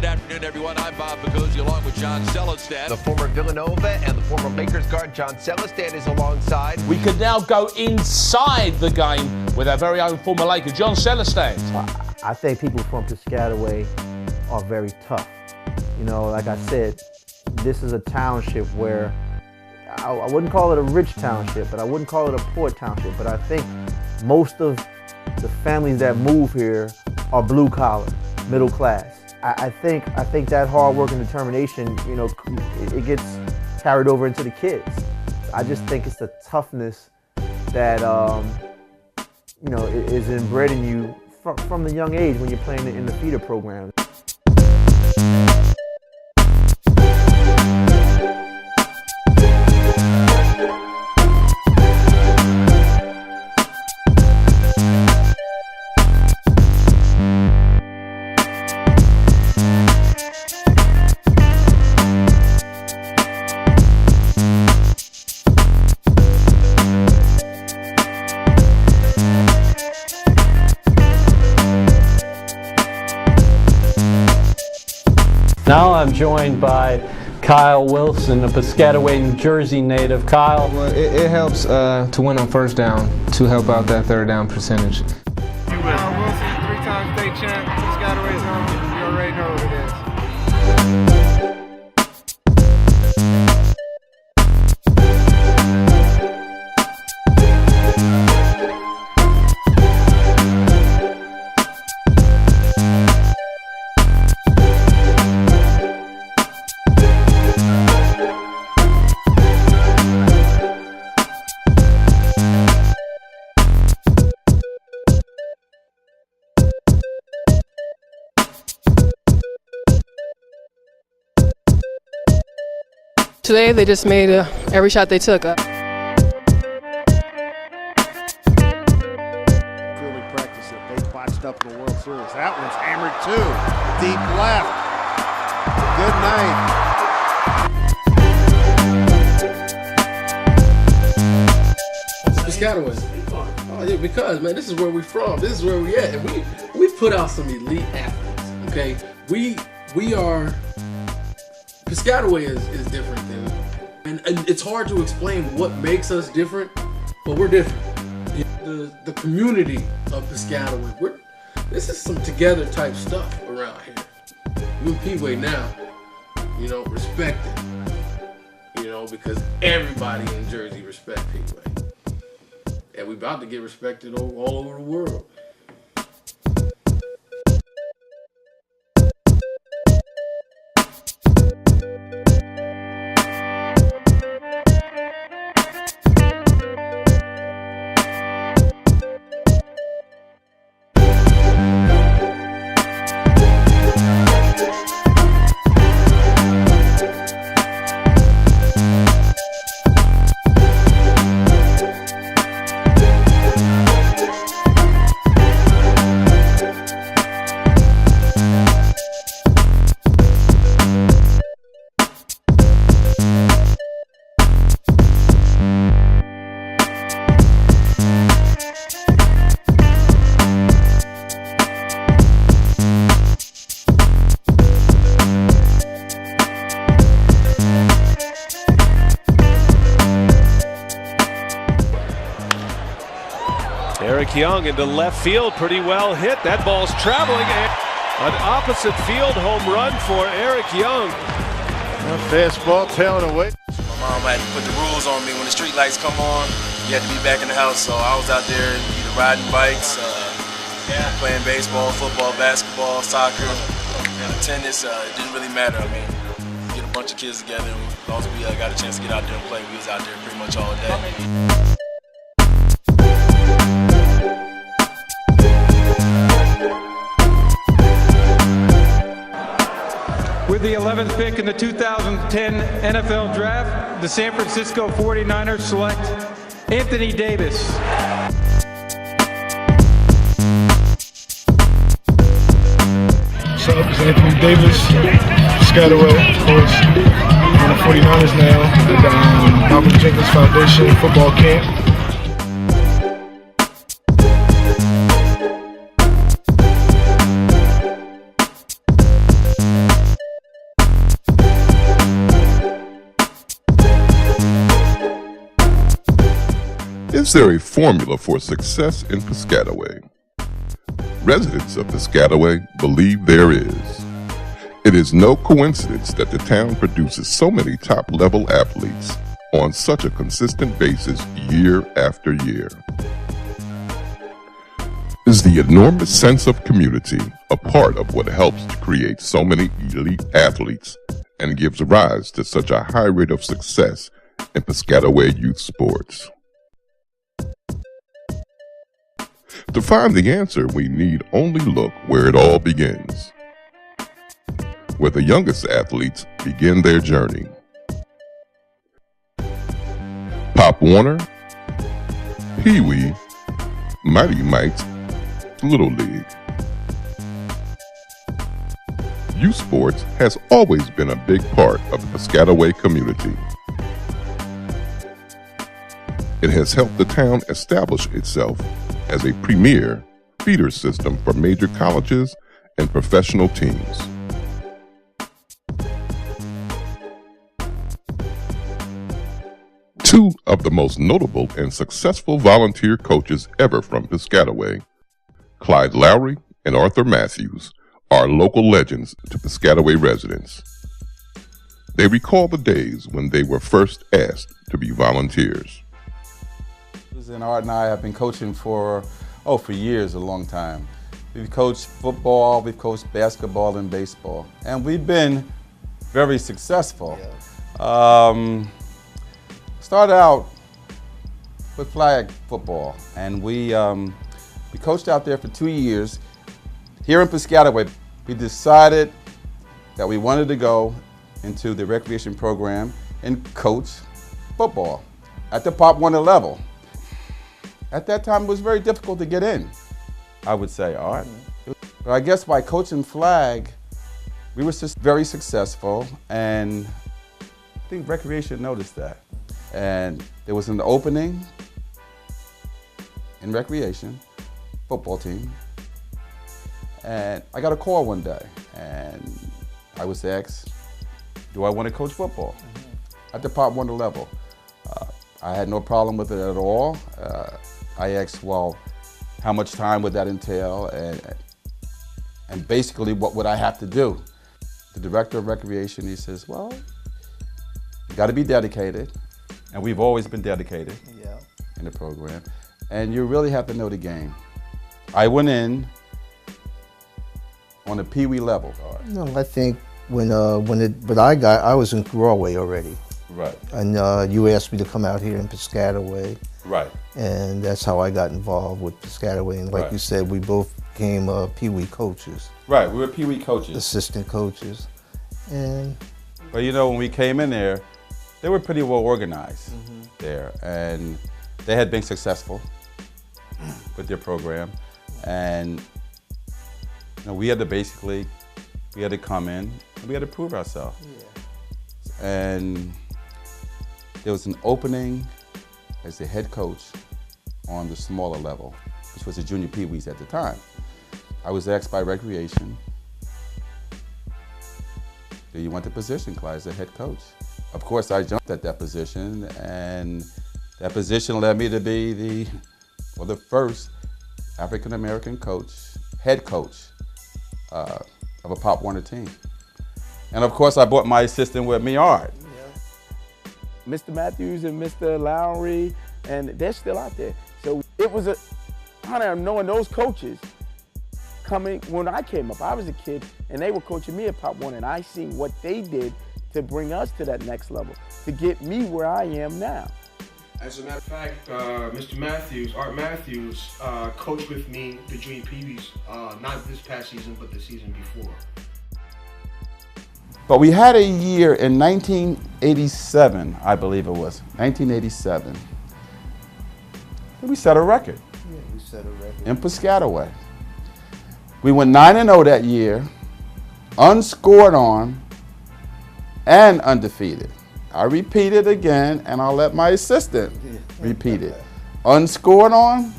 Good afternoon, everyone. I'm Bob Bugozzi along with John Celestat. The former Villanova and the former Lakers guard John Celestat is alongside. We could now go inside the game with our very own former Laker, John Celestat. I think people from Piscataway are very tough. You know, like I said, this is a township where I wouldn't call it a rich township, but I wouldn't call it a poor township. But I think most of the families that move here are blue collar, middle class. I think that hard work and determination, you know, it gets carried over into the kids. I just think it's the toughness that you know, is inbred in you from the young age when you're playing in the feeder program. Now I'm joined by Kyle Wilson, a Piscataway, New Jersey native. Kyle? Well, it helps to win on first down, to help out that third down percentage. Kyle Wilson, three-time state champ, Piscataway's home. You already know what it is. Today they just made every shot they took up. Really practice it. They botched up in the World Series. That one's hammered too. Deep left. Good night. Piscataway. Oh yeah, because man, this is where we're from. This is where we at, and we put out some elite athletes. Okay, we are. Piscataway is different than, and it's hard to explain what makes us different, but we're different. The community of Piscataway, this is some together type stuff around here. You and P-Way now, you know, respect it, you know, because everybody in Jersey respect P-Way, and we about to get respected all over the world. Eric Young into left field, pretty well hit. That ball's traveling. An opposite field home run for Eric Young. Fastball tailing away. My mom had to put the rules on me. When the street lights come on, you had to be back in the house. So I was out there either riding bikes, playing baseball, football, basketball, soccer, and tennis. It didn't really matter. I mean, get a bunch of kids together. As long as we got a chance to get out there and play, we was out there pretty much all day. With the 11th pick in the 2010 NFL Draft, the San Francisco 49ers select Anthony Davis. What's up? It's Anthony Davis, Piscataway, of course. I'm on the 49ers now at the Malcolm Jenkins Foundation football camp. Is there a formula for success in Piscataway? Residents of Piscataway believe there is. It is no coincidence that the town produces so many top-level athletes on such a consistent basis year after year. Is the enormous sense of community a part of what helps to create so many elite athletes and gives rise to such a high rate of success in Piscataway youth sports? To find the answer, we need only look where it all begins, where the youngest athletes begin their journey. Pop Warner, Pee Wee, Mighty Mites, Little League. Youth sports has always been a big part of the Piscataway community. It has helped the town establish itself as a premier feeder system for major colleges and professional teams. Two of the most notable and successful volunteer coaches ever from Piscataway, Clyde Lowry and Arthur Matthews, are local legends to Piscataway residents. They recall the days when they were first asked to be volunteers. And Art and I have been coaching for years, a long time. We've coached football, we've coached basketball and baseball, and we've been very successful. Started out with flag football, and we coached out there for 2 years. Here in Piscataway, we decided that we wanted to go into the recreation program and coach football at the Pop Warner level. At that time, it was very difficult to get in, I would say, Art. But I guess by coaching flag, we were just very successful, and I think recreation noticed that. And there was an opening in recreation, football team, and I got a call one day, and I was asked, do I want to coach football at the Pop Warner level? I had no problem with it at all. I asked, well, how much time would that entail, and basically what would I have to do? The director of recreation, he says, well, you got to be dedicated, and we've always been dedicated in the program, and you really have to know the game. I went in on a Pee Wee level. No, I think when I was in Broadway already. Right. And you asked me to come out here in Piscataway. Right. And that's how I got involved with Piscataway. And like you said, we both became Pee Wee coaches. Right, we were Pee Wee coaches. Assistant coaches. But you know, when we came in there, they were pretty well organized there. And they had been successful with their program. And you know, we had to come in and we had to prove ourselves. And there was an opening as the head coach on the smaller level, which was the junior Pee Wees at the time. I was asked by recreation, do you want the position, Clyde, as the head coach? Of course, I jumped at that position, and that position led me to be the first African-American coach, head coach of a Pop Warner team. And of course, I brought my assistant with me, Art. Mr. Matthews and Mr. Lowry, and they're still out there. So it was an honor of knowing those coaches coming when I came up. I was a kid, and they were coaching me at Pop Warner, and I seen what they did to bring us to that next level, to get me where I am now. As a matter of fact, Mr. Matthews, Art Matthews, coached with me the junior Pee Wees, not this past season, but the season before. But we had a year in 1987, I believe it was, 1987. We set a record. Yeah, we set a record. In Piscataway. We went 9-0 that year, unscored on, and undefeated. I repeat it again, and I'll let my assistant repeat it. Unscored on,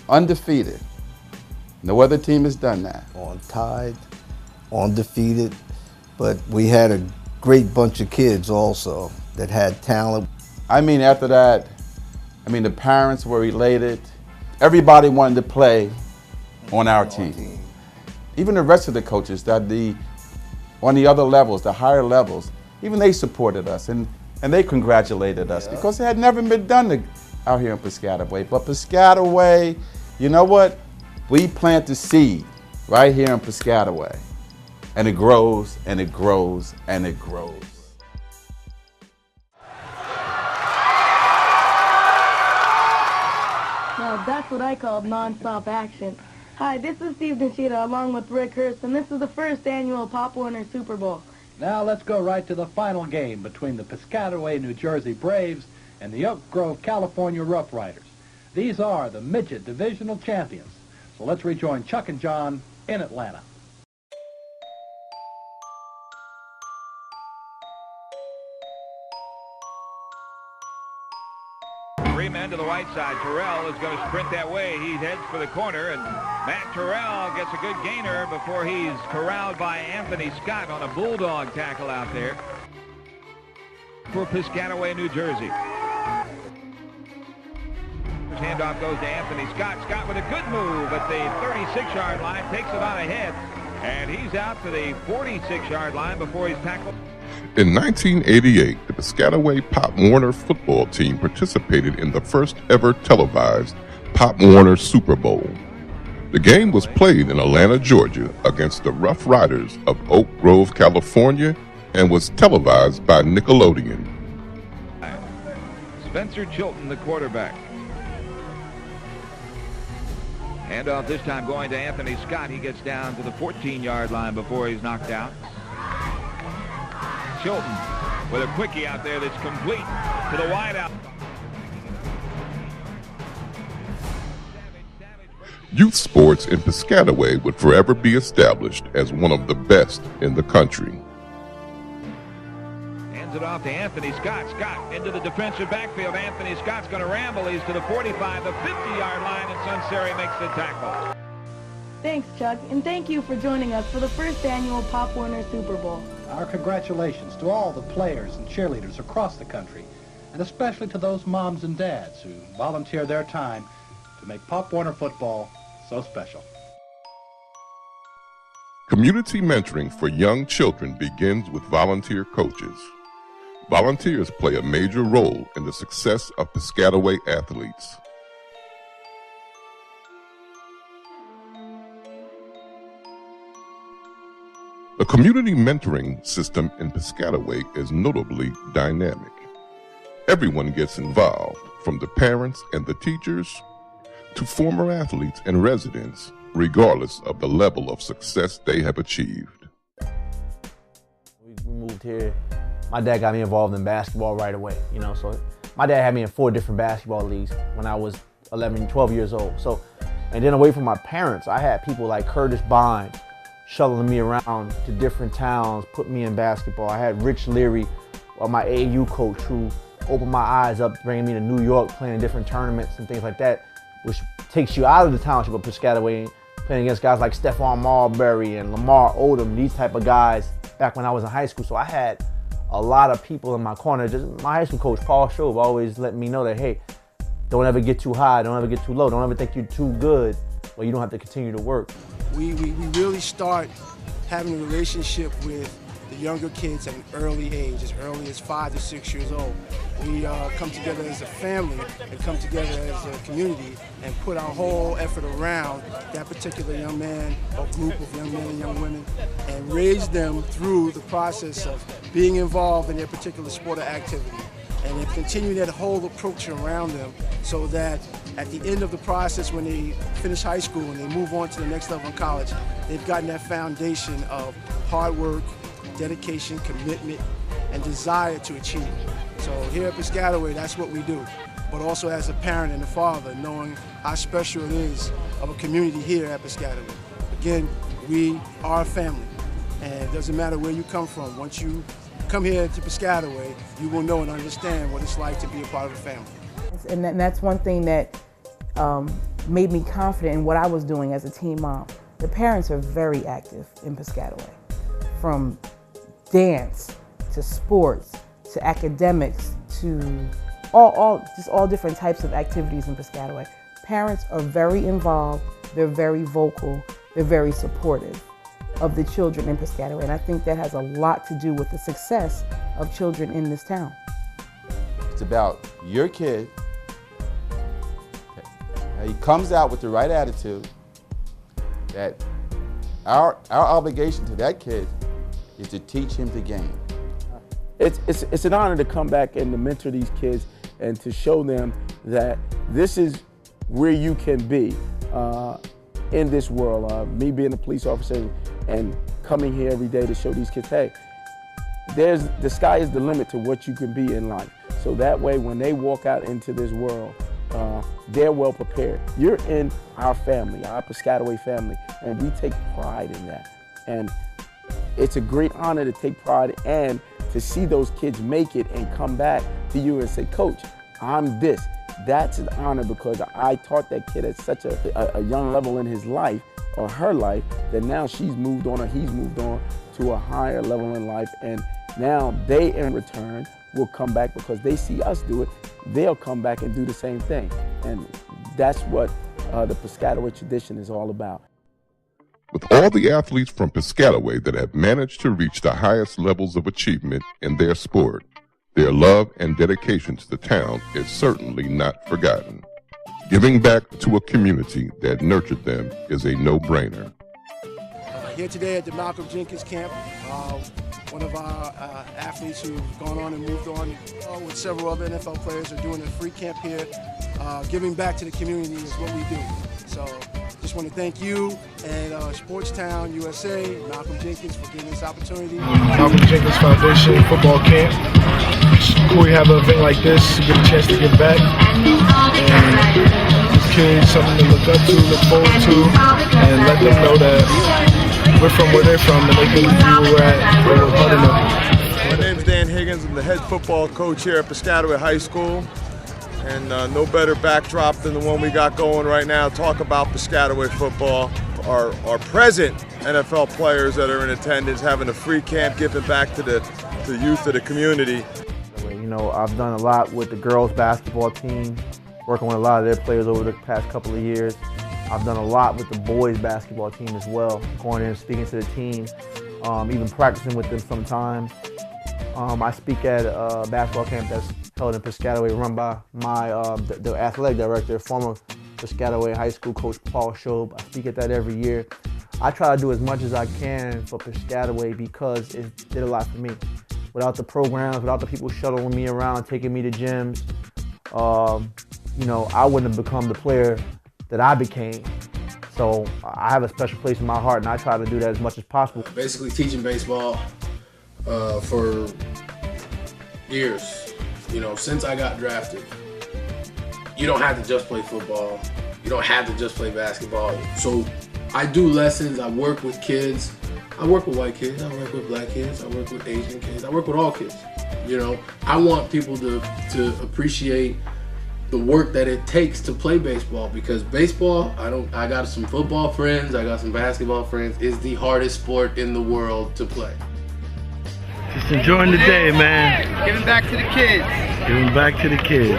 undefeated. No other team has done that. Tied, undefeated. But we had a great bunch of kids also that had talent. I mean, after that, I mean, the parents were elated. Everybody wanted to play on our team. Even the rest of the coaches on the other levels, the higher levels, even they supported us and they congratulated us because it had never been done out here in Piscataway. But Piscataway, you know what? We plant the seed right here in Piscataway, and it grows and it grows and it grows. Now that's what I call non-stop action. Hi, this is Steve Nishida along with Rick Hurst, and this is the first annual Pop Warner Super Bowl. Now let's go right to the final game between the Piscataway, New Jersey Braves and the Oak Grove, California Rough Riders. These are the midget divisional champions. So let's rejoin Chuck and John in Atlanta. 3 men to the white side. Terrell is going to sprint that way. He heads for the corner, and Matt Terrell gets a good gainer before he's corralled by Anthony Scott on a bulldog tackle out there for Piscataway, New Jersey. Handoff goes to Anthony Scott. Scott with a good move at the 36-yard line, takes it on ahead, and he's out to the 46-yard line before he's tackled. In 1988, the Piscataway Pop Warner football team participated in the first ever televised Pop Warner Super Bowl. The game was played in Atlanta, Georgia against the Rough Riders of Oak Grove, California, and was televised by Nickelodeon. Spencer Chilton, the quarterback. Handoff this time going to Anthony Scott. He gets down to the 14-yard line before he's knocked out. Chilton with a quickie out there that's complete to the wideout. Youth sports in Piscataway would forever be established as one of the best in the country. Hands it off to Anthony Scott. Scott into the defensive backfield. Anthony Scott's going to ramble. He's to the 45, the 50-yard line, and Sunseri makes the tackle. Thanks, Chuck, and thank you for joining us for the first annual Pop Warner Super Bowl. Our congratulations to all the players and cheerleaders across the country, and especially to those moms and dads who volunteer their time to make Pop Warner football so special. Community mentoring for young children begins with volunteer coaches. Volunteers play a major role in the success of Piscataway athletes. The community mentoring system in Piscataway is notably dynamic. Everyone gets involved, from the parents and the teachers to former athletes and residents, regardless of the level of success they have achieved. We moved here. My dad got me involved in basketball right away, so my dad had me in 4 different basketball leagues when I was 11, 12 years old. And then away from my parents, I had people like Curtis Bond shuttling me around to different towns, put me in basketball. I had Rich Leary, my AAU coach, who opened my eyes up, bringing me to New York, playing in different tournaments and things like that, which takes you out of the township of Piscataway, playing against guys like Stephon Marbury and Lamar Odom, these type of guys back when I was in high school. So I had a lot of people in my corner. Just my high school coach, Paul Shove, always let me know that, hey, don't ever get too high, don't ever get too low, don't ever think you're too good, or you don't have to continue to work. We really start having a relationship with the younger kids at an early age, as early as 5 to 6 years old. We come together as a family and come together as a community and put our whole effort around that particular young man or group of young men and young women and raise them through the process of being involved in their particular sport or activity. And then continue that whole approach around them so that at the end of the process, when they finish high school and they move on to the next level in college, they've gotten that foundation of hard work, dedication, commitment, and desire to achieve. So here at Piscataway, that's what we do. But also as a parent and a father, knowing how special it is of a community here at Piscataway. Again, we are a family, and it doesn't matter where you come from. Once you come here to Piscataway, you will know and understand what it's like to be a part of a family. And that's one thing that made me confident in what I was doing as a teen mom. The parents are very active in Piscataway, from dance to sports to academics to just all different types of activities in Piscataway. Parents are very involved, they're very vocal, they're very supportive of the children in Piscataway, and I think that has a lot to do with the success of children in this town. It's about your kid. He comes out with the right attitude, that our obligation to that kid is to teach him the game. It's an honor to come back and to mentor these kids and to show them that this is where you can be in this world. Me being a police officer and coming here every day to show these kids, hey, the sky is the limit to what you can be in life. So that way, when they walk out into this world, they're well prepared. You're in our family, our Piscataway family, and we take pride in that. And it's a great honor to take pride and to see those kids make it and come back to you and say, Coach, I'm this. That's an honor because I taught that kid at such a young level in his life or her life that now she's moved on or he's moved on to a higher level in life. And now they, in return, will come back because they see us do it. They'll come back and do the same thing. And that's what the Piscataway tradition is all about. With all the athletes from Piscataway that have managed to reach the highest levels of achievement in their sport, their love and dedication to the town is certainly not forgotten. Giving back to a community that nurtured them is a no-brainer. Here today at the Malcolm Jenkins camp, one of our athletes who's gone on and moved on with several other NFL players are doing a free camp here. Giving back to the community is what we do. So just want to thank you and Sportstown USA, Malcolm Jenkins, for giving this opportunity. Malcolm Jenkins Foundation football camp. It's cool we have an event like this to get a chance to give back. And give kids something to look up to, look forward to, and let them know that we're from where they're from and they can be where we're at, where we're part of them. My name's Dan Higgins. I'm the head football coach here at Piscataway High School. And no better backdrop than the one we got going right now. Talk about Piscataway football. Our present NFL players that are in attendance having a free camp, giving back to the youth of the community. You know, I've done a lot with the girls basketball team, working with a lot of their players over the past couple of years. I've done a lot with the boys basketball team as well, going in and speaking to the team, even practicing with them sometimes. I speak at a basketball camp that's held in Piscataway, run by my the athletic director, former Piscataway High School coach Paul Shobe. I speak at that every year. I try to do as much as I can for Piscataway because it did a lot for me. Without the programs, without the people shuttling me around, taking me to gyms, you know, I wouldn't have become the player that I became. So I have a special place in my heart, and I try to do that as much as possible. Basically teaching baseball for years, you know, since I got drafted. You don't have to just play football. You don't have to just play basketball. So I do lessons, I work with kids. I work with white kids, I work with black kids, I work with Asian kids, I work with all kids. You know, I want people to appreciate the work that it takes to play baseball, because baseball, I got some football friends, I got some basketball friends, is the hardest sport in the world to play. Just enjoying the day, man. Giving back to the kids. Giving back to the kids.